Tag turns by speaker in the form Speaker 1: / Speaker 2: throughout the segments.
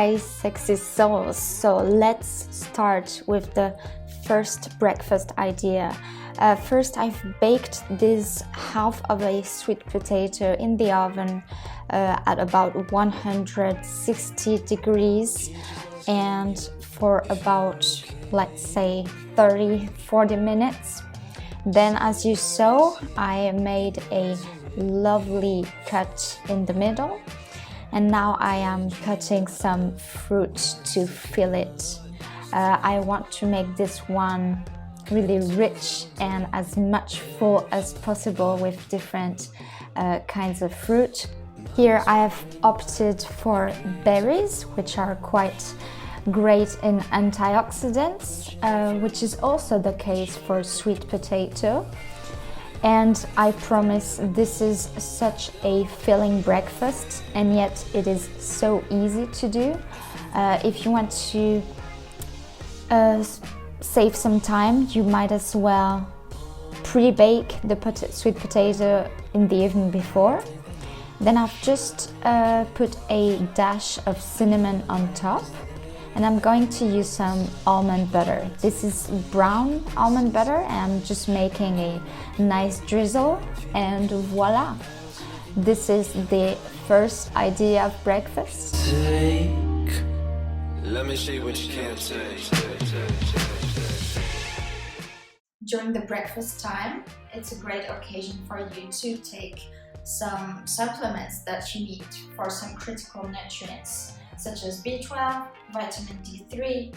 Speaker 1: Hi, sexy souls. So let's start with the first breakfast idea. First, I've baked this half of a sweet potato in the oven at about 160 degrees and for about, let's say, 30-40 minutes. Then, as you saw, I made a lovely cut in the middle. And now I am cutting some fruit to fill it. I want to make this one really rich and as much full as possible with different kinds of fruit. Here I have opted for berries, which are quite great in antioxidants, which is also the case for sweet potato. And I promise this is such a filling breakfast, and yet it is so easy to do. If you want to save some time, you might as well pre-bake the sweet potato in the evening before. Then I've just put a dash of cinnamon on top. And I'm going to use some almond butter. This is brown almond butter, and I'm just making a nice drizzle, and voila! This is the first idea of breakfast.
Speaker 2: Let me see what you can take.
Speaker 3: During the breakfast time, it's a great occasion for you to take some supplements that you need for some critical nutrients, such as B12, vitamin D3,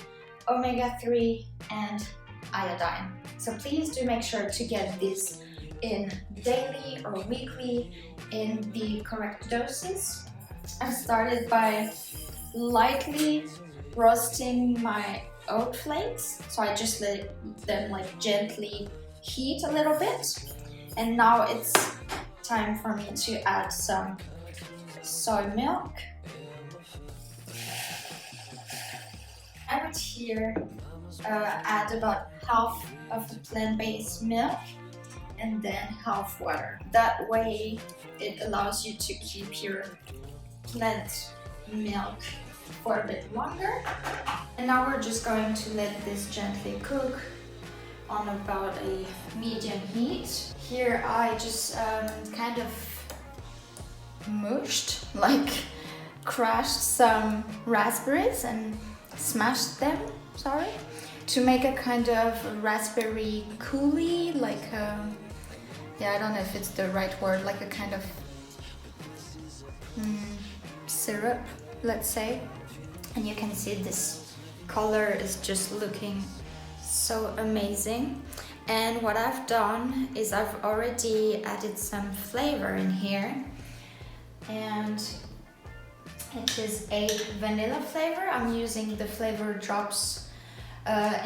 Speaker 3: omega-3, and iodine. So please do make sure to get this in daily or weekly in the correct doses. I started by lightly roasting my oat flakes, so I just let them gently heat a little bit. And now it's time for me to add some soy milk. I would here add about half of the plant-based milk and then half water. That way it allows you to keep your plant milk for a bit longer. And now we're just going to let this gently cook on about a medium heat. Here I just kind of crushed some raspberries and smashed them, to make a kind of raspberry coulis, I don't know if it's the right word, like a kind of syrup, let's say. And you can see this color is just looking so amazing. And what I've done is I've already added some flavor in here, and it is a vanilla flavor. I'm using the flavor drops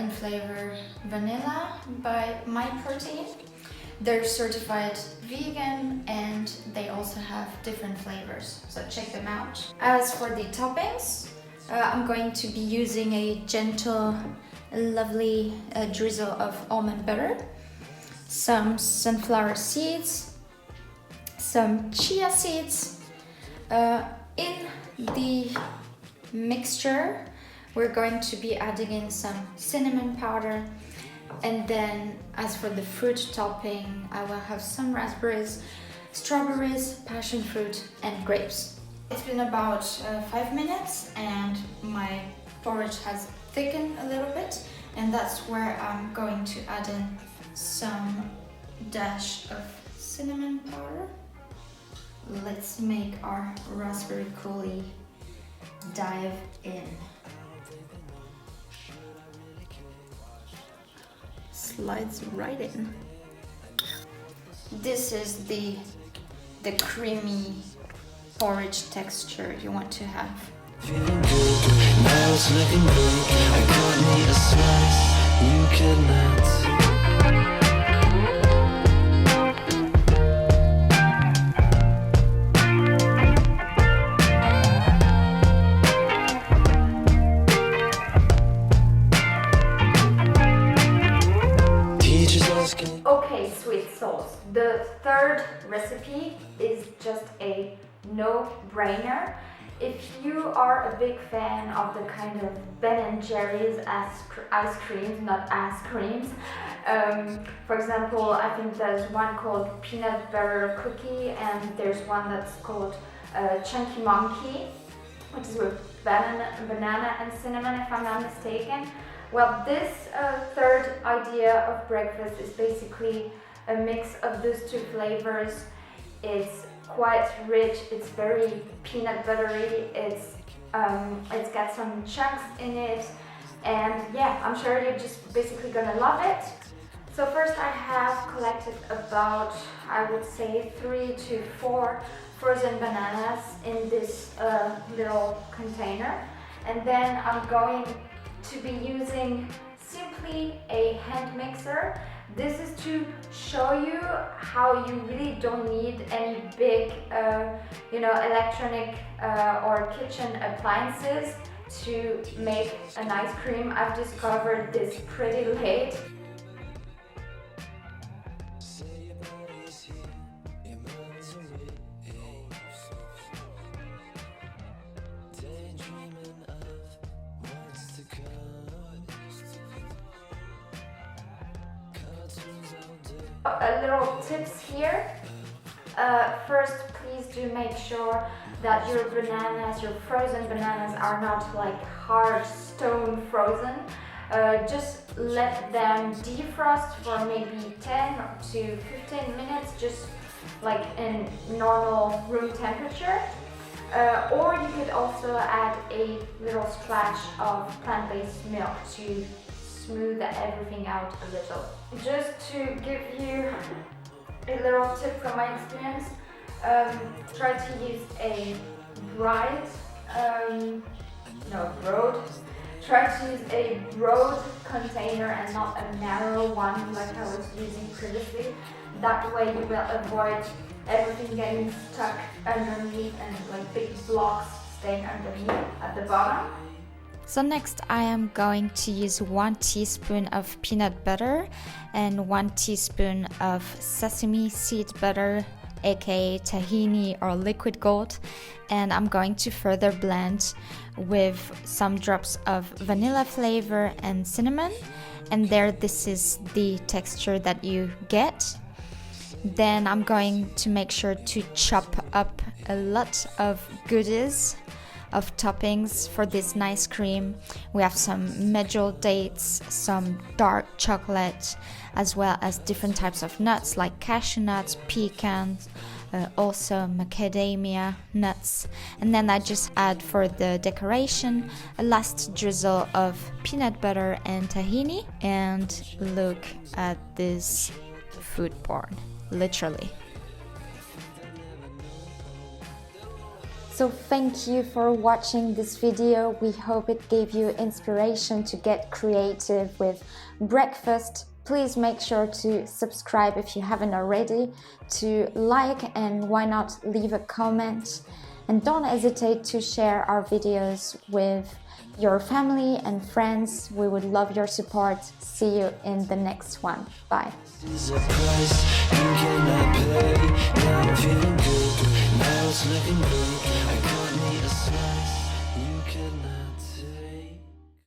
Speaker 3: in flavor vanilla by My Protein. They're certified vegan and they also have different flavors, so check them out. As for the toppings, I'm going to be using a gentle, lovely drizzle of almond butter, some sunflower seeds, some chia seeds. In the mixture, we're going to be adding in some cinnamon powder, and then as for the fruit topping, I will have some raspberries, strawberries, passion fruit, and grapes. It's been about 5 minutes and my porridge has thickened a little bit, and that's where I'm going to add in some dash of cinnamon powder. Let's make our raspberry coulis dive in. Slides right in. This is the creamy porridge texture you want to have.
Speaker 2: Feeling good, now it's looking good. I could need a slice, you could not.
Speaker 1: Okay, sweet souls. The third recipe is just a no-brainer. If you are a big fan of the kind of Ben and Jerry's ice creams, not ice creams, for example, I think there's one called peanut butter cookie, and there's one that's called Chunky Monkey, which is with banana and cinnamon, if I'm not mistaken. Well, this third idea of breakfast is basically a mix of those two flavors. It's quite rich, it's very peanut buttery, it's got some chunks in it, and yeah, I'm sure you're just basically gonna love it. So first I have collected about, I would say, 3 to 4 frozen bananas in this little container, and then I'm going to be using simply a hand mixer. This is to show you how you really don't need any big, electronic or kitchen appliances to make an ice cream. I've discovered this pretty late. Little tips here. First, please do make sure that your bananas, your frozen bananas, are not like hard stone frozen. Just let them defrost for maybe 10 to 15 minutes, just like in normal room temperature. Or you could also add a little splash of plant-based milk to smooth everything out a little. Just to give you a little tip from my experience, try to use a broad container and not a narrow one like I was using previously. That way you will avoid everything getting stuck underneath and like big blocks staying underneath at the bottom. So next I am going to use 1 teaspoon of peanut butter and 1 teaspoon of sesame seed butter, aka tahini or liquid gold, and I'm going to further blend with some drops of vanilla flavor and cinnamon, and there, this is the texture that you get. Then I'm going to make sure to chop up a lot of goodies, of toppings for this nice cream. We have some medjool dates, some dark chocolate, as well as different types of nuts like cashew nuts, pecans, also macadamia nuts. And then I just add for the decoration a last drizzle of peanut butter and tahini, and look at this food porn, literally. So thank you for watching this video. We hope it gave you inspiration to get creative with breakfast. Please make sure to subscribe if you haven't already, to like, and why not leave a comment. And don't hesitate to share our videos with your family and friends. We would love your support. See you in the next one. Bye.
Speaker 2: Is a price you cannot pay. Now I'm feeling good. Now it's looking good. I could need a slice. You could not.